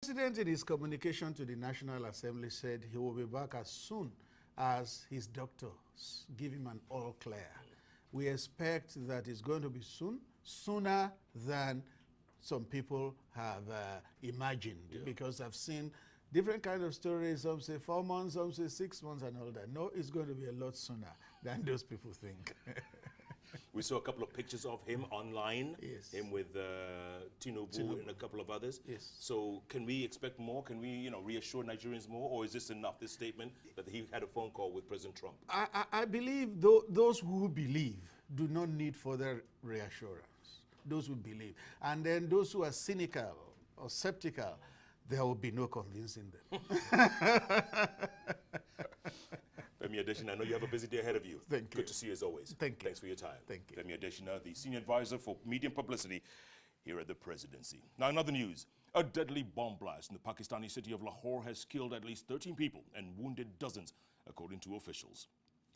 President, in his communication to the National Assembly, said he will be back as soon as his doctors give him an all clear. We expect that it's going to be soon, sooner than some people have imagined, because I've seen different kind of stories. Some say 4 months, some say 6 months and all that. No, it's going to be a lot sooner than those people think. We saw a couple of pictures of him online, Yes. him with Tinubu and a couple of others. Yes. So can we expect more? Can we, reassure Nigerians more? Or is this enough, this statement, that he had a phone call with President Trump? I believe those who believe do not need further reassurance. Those who believe. And then those who are cynical or skeptical, there will be no convincing them. Femi Adesina, I know you have a busy day ahead of you. Thank you. Good to see you as always. Thank you. Thanks for your time. Thank you. Femi Adesina, the Senior Advisor for Media and Publicity here at the Presidency. Now, in other news, a deadly bomb blast in the Pakistani city of Lahore has killed at least 13 people and wounded dozens, according to officials.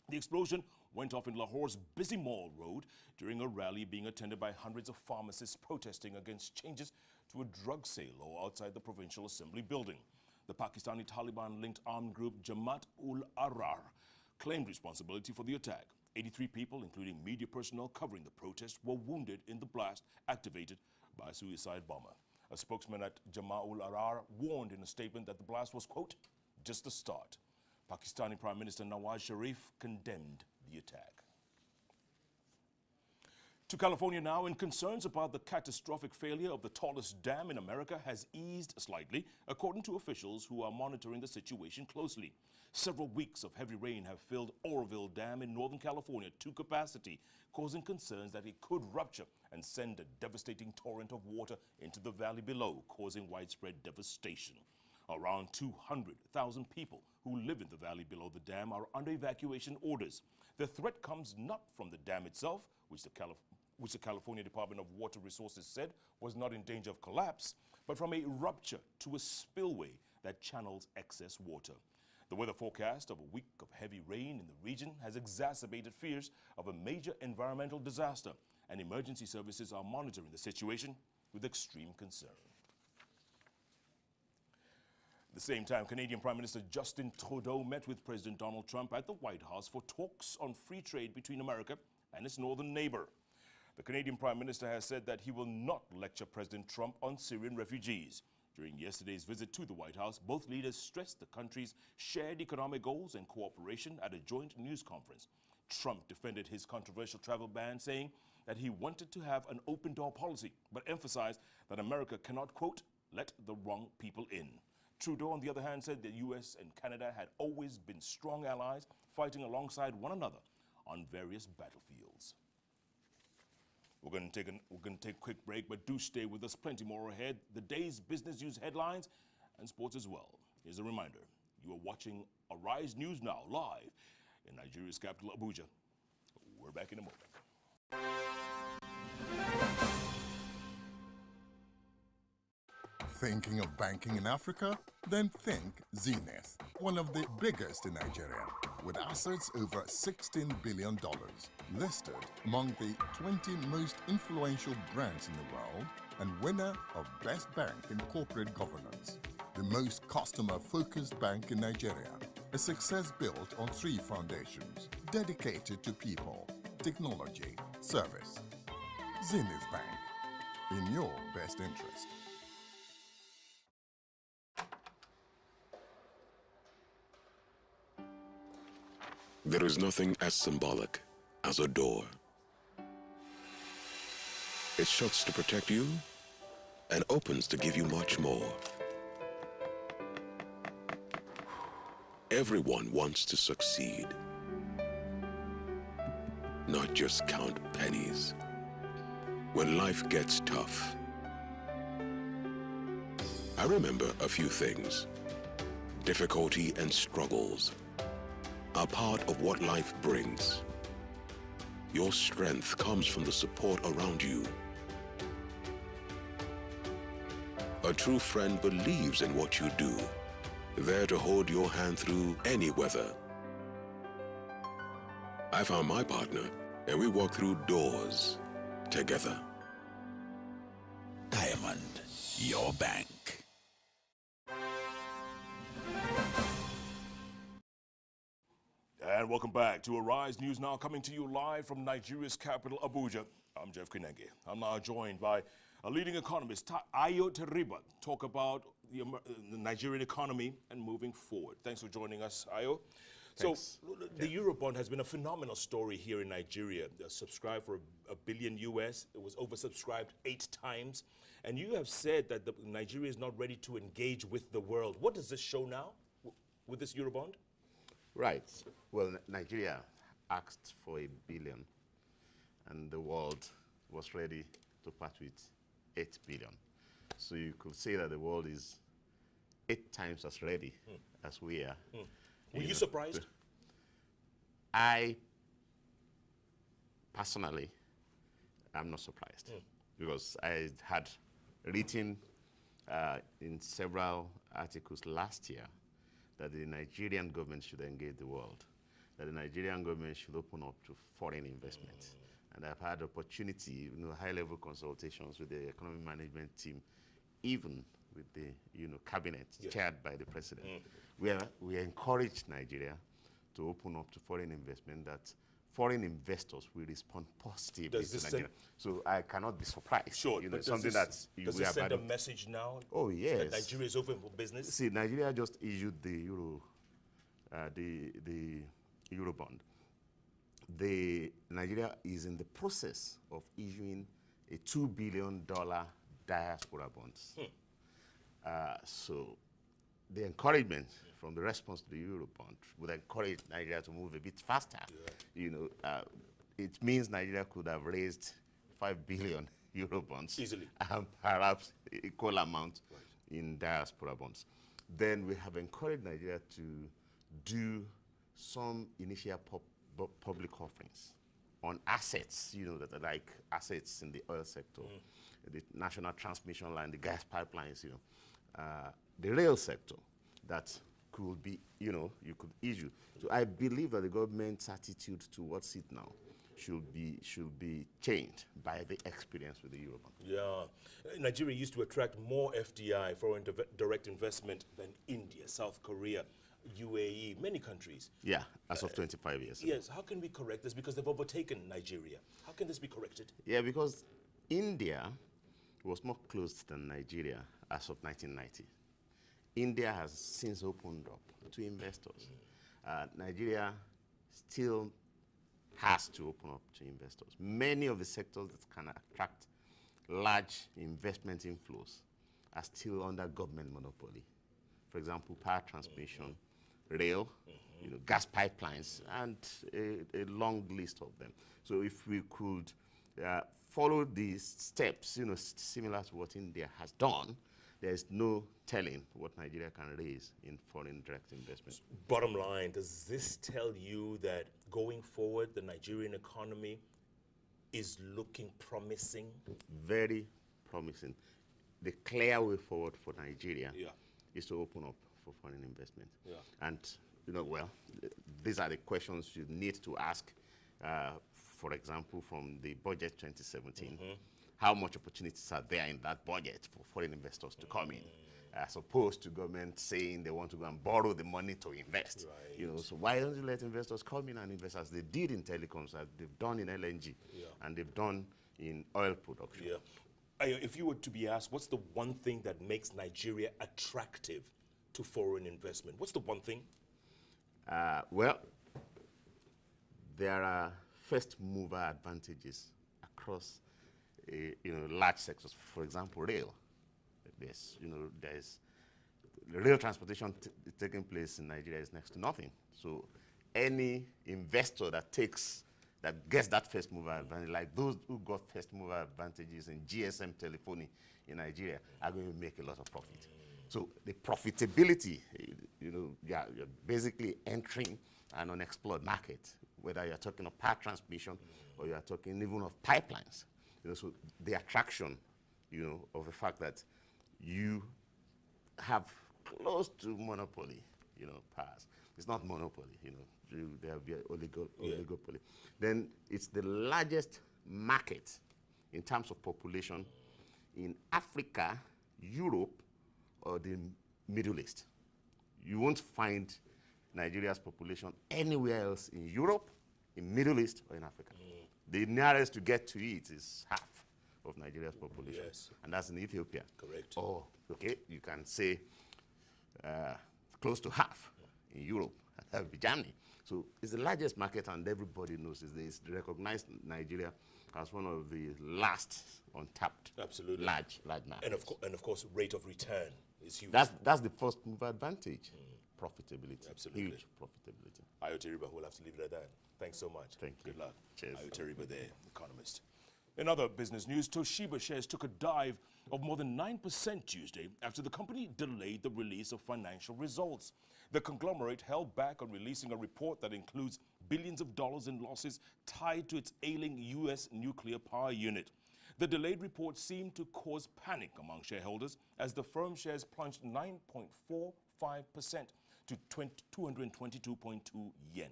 The explosion went off in Lahore's busy Mall Road during a rally being attended by hundreds of pharmacists protesting against changes to a drug sale law outside the Provincial Assembly building. The Pakistani Taliban-linked armed group Jamaat-ul-Ahrar claimed responsibility for the attack. 83 people, including media personnel covering the protest, were wounded in the blast activated by a suicide bomber. A spokesman at Jamaat-ul-Ahrar warned in a statement that the blast was, quote, just the start. Pakistani Prime Minister Nawaz Sharif condemned the attack. To California now, and concerns about the catastrophic failure of the tallest dam in America has eased slightly, according to officials who are monitoring the situation closely. Several weeks of heavy rain have filled Oroville Dam in Northern California to capacity, causing concerns that it could rupture and send a devastating torrent of water into the valley below, causing widespread devastation. Around 200,000 people who live in the valley below the dam are under evacuation orders. The threat comes not from the dam itself, which the California Department of Water Resources said was not in danger of collapse, but from a rupture to a spillway that channels excess water. The weather forecast of a week of heavy rain in the region has exacerbated fears of a major environmental disaster, and emergency services are monitoring the situation with extreme concern. At the same time, Canadian Prime Minister Justin Trudeau met with President Donald Trump at the White House for talks on free trade between America and its northern neighbor. The Canadian Prime Minister has said that he will not lecture President Trump on Syrian refugees. During yesterday's visit to the White House, both leaders stressed the country's shared economic goals and cooperation at a joint news conference. Trump defended his controversial travel ban, saying that he wanted to have an open-door policy, but emphasized that America cannot, quote, let the wrong people in. Trudeau, on the other hand, said the U.S. and Canada had always been strong allies, fighting alongside one another on various battlefields. We're going to take a quick break, but do stay with us. Plenty more ahead. The day's business news headlines and sports as well. Here's a reminder. You are watching Arise News Now live in Nigeria's capital, Abuja. We're back in a moment. Thinking of banking in Africa? Then think Zenith, one of the biggest in Nigeria, with assets over $16 billion, listed among the 20 most influential brands in the world, and winner of Best Bank in Corporate Governance. The most customer-focused bank in Nigeria, a success built on 3 foundations, dedicated to people, technology, service. Zenith Bank, in your best interest. There is nothing as symbolic as a door. It shuts to protect you and opens to give you much more. Everyone wants to succeed, not just count pennies. When life gets tough, I remember a few things. Difficulty and struggles are part of what life brings. Your strength comes from the support around you. A true friend believes in what you do, there to hold your hand through any weather. I found my partner, and we walked through doors together. Diamond, your bank. And welcome back to Arise News Now, coming to you live from Nigeria's capital, Abuja. I'm Jeff Kinenge. I'm now joined by a leading economist, Ayo Teriba, talk about the Nigerian economy and moving forward. Thanks for joining us, Ayo. Thanks. So the Eurobond has been a phenomenal story here in Nigeria. Subscribed for $1 billion US. It was oversubscribed 8 times. And you have said that Nigeria is not ready to engage with the world. What does this show now with this Eurobond? Right. Well, Nigeria asked for $1 billion, and the world was ready to part with $8 billion. So you could say that the world is 8 times as ready as we are. Were you surprised? I personally am not surprised because I had written in several articles last year that the Nigerian government should engage the world, that the Nigerian government should open up to foreign investment. And I've had opportunity, high-level consultations with the economic management team, even with the cabinet chaired by the president. We encourage Nigeria to open up to foreign investment, that foreign investors will respond positively to Nigeria. So I cannot be surprised. Sure, but something does this send a message now? Oh, yes. That Nigeria is open for business? See, Nigeria just issued the Eurobond. Nigeria is in the process of issuing a $2 billion diaspora bonds. So the encouragement from the response to the Eurobond would encourage Nigeria to move a bit faster. It means Nigeria could have raised 5 billion Eurobonds easily, and perhaps equal amount in diaspora bonds. Then we have encouraged Nigeria to do some initial public offerings on assets, that are like assets in the oil sector, the national transmission line, the gas pipelines, the rail sector that could be, you could issue. So I believe that the government's attitude towards it now should be changed by the experience with the Eurobond. Yeah. Nigeria used to attract more FDI, foreign direct investment, than India, South Korea, UAE, many countries. Yeah, as of 25 years ago. Yes, how can we correct this? Because they've overtaken Nigeria. How can this be corrected? Yeah, because India was more closed than Nigeria as of 1990. India has since opened up to investors. Nigeria still has to open up to investors. Many of the sectors that can attract large investment inflows are still under government monopoly. For example, power transmission, rail, gas pipelines, and a long list of them. So if we could follow these steps, similar to what India has done, there's no telling what Nigeria can raise in foreign direct investment. Bottom line, does this tell you that going forward, the Nigerian economy is looking promising? Very promising. The clear way forward for Nigeria is to open up for foreign investment. And, these are the questions you need to ask, for example, from the budget 2017. How much opportunities are there in that budget for foreign investors to come in, as opposed to government saying they want to go and borrow the money to invest. So why don't you let investors come in and invest, as they did in telecoms, as they've done in LNG, and they've done in oil production. If you were to be asked, what's the one thing that makes Nigeria attractive to foreign investment? What's the one thing? Well, there are first mover advantages across large sectors. For example, rail. There's rail transportation taking place in Nigeria is next to nothing. So any investor that gets that first mover advantage, like those who got first mover advantages in GSM telephony in Nigeria, are going to make a lot of profit. So the profitability, you're basically entering an unexplored market, whether you're talking of power transmission or you're talking even of pipelines. So the attraction, of the fact that you have close to monopoly, powers. It's not monopoly, there will be an oligopoly. Then it's the largest market in terms of population in Africa, Europe, or the Middle East. You won't find Nigeria's population anywhere else in Europe, in Middle East, or in Africa. The nearest to get to it is half of Nigeria's population. Yes. And that's in Ethiopia. Correct. Or, okay, you can say close to half in Europe. That would be Germany. So it's the largest market, and everybody knows it. They recognize Nigeria as one of the last untapped Absolutely. large markets. And of course, rate of return is huge. That's the first mover advantage. Profitability. Absolutely. Huge profitability. Ayo Teriba, we'll have to leave it at that. Thanks so much. Thank you. Good luck. Cheers. Ayo Teriba there, economist. In other business news, Toshiba shares took a dive of more than 9% Tuesday after the company delayed the release of financial results. The conglomerate held back on releasing a report that includes billions of dollars in losses tied to its ailing U.S. nuclear power unit. The delayed report seemed to cause panic among shareholders as the firm shares plunged 9.45% to 222.2 yen.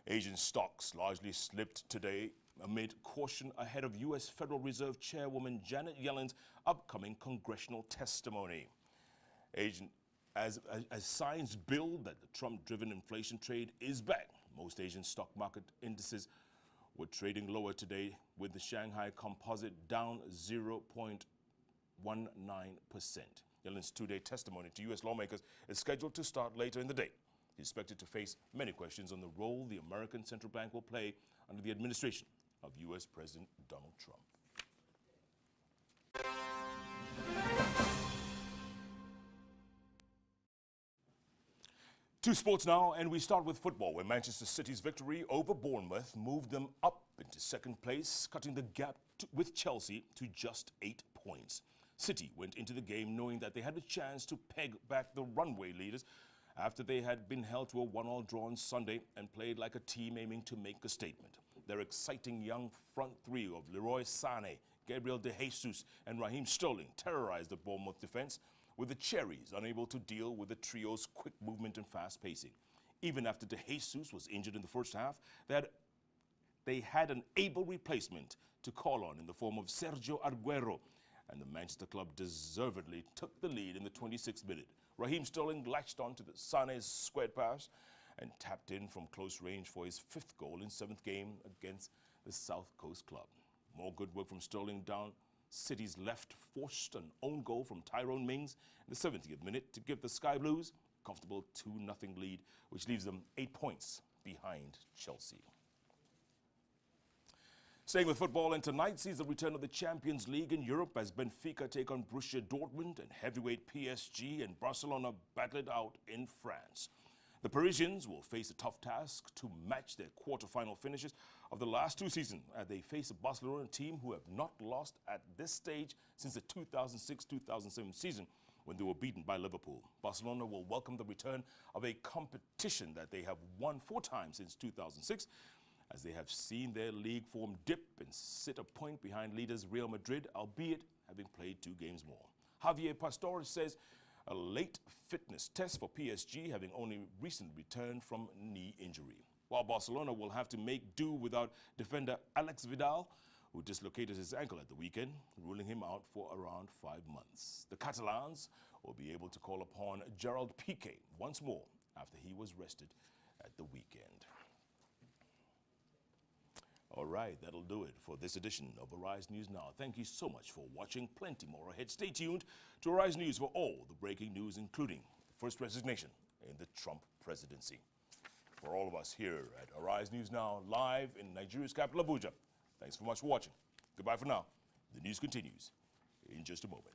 Asian stocks largely slipped today amid caution ahead of U.S. Federal Reserve Chairwoman Janet Yellen's upcoming congressional testimony. As signs build that the Trump-driven inflation trade is back, most Asian stock market indices were trading lower today, with the Shanghai Composite down 0.19%. Yellen's two-day testimony to U.S. lawmakers is scheduled to start later in the day. He's expected to face many questions on the role the American Central Bank will play under the administration of U.S. President Donald Trump. To sports now, and we start with football, where Manchester City's victory over Bournemouth moved them up into second place, cutting the gap with Chelsea to just 8 points. City went into the game knowing that they had a chance to peg back the runaway leaders after they had been held to a 1-1 draw on Sunday and played like a team aiming to make a statement. Their exciting young front three of Leroy Sané, Gabriel De Jesus, and Raheem Sterling terrorized the Bournemouth defense, with the Cherries unable to deal with the trio's quick movement and fast pacing. Even after De Jesus was injured in the first half, they had an able replacement to call on in the form of Sergio Aguero, and the Manchester club deservedly took the lead in the 26th minute. Raheem Sterling latched onto the Sané's squared pass and tapped in from close range for his 5th goal in 7th game against the South Coast club. More good work from Sterling down City's left forced an own goal from Tyrone Mings in the 70th minute to give the Sky Blues a comfortable 2-0 lead, which leaves them 8 points behind Chelsea. Staying with football, and tonight sees the return of the Champions League in Europe as Benfica take on Borussia Dortmund and heavyweight PSG and Barcelona battle it out in France. The Parisians will face a tough task to match their quarter-final finishes of the last 2 seasons as they face a Barcelona team who have not lost at this stage since the 2006-2007 season when they were beaten by Liverpool. Barcelona will welcome the return of a competition that they have won 4 times since 2006, as they have seen their league form dip and sit a point behind leaders Real Madrid, albeit having played 2 games more. Javier Pastore says a late fitness test for PSG, having only recently returned from knee injury. While Barcelona will have to make do without defender Alex Vidal, who dislocated his ankle at the weekend, ruling him out for around 5 months. The Catalans will be able to call upon Gerald Piqué once more after he was rested at the weekend. All right, that'll do it for this edition of Arise News Now. Thank you so much for watching. Plenty more ahead. Stay tuned to Arise News for all the breaking news, including the first resignation in the Trump presidency. For all of us here at Arise News Now, live in Nigeria's capital, Abuja, thanks so much for watching. Goodbye for now. The news continues in just a moment.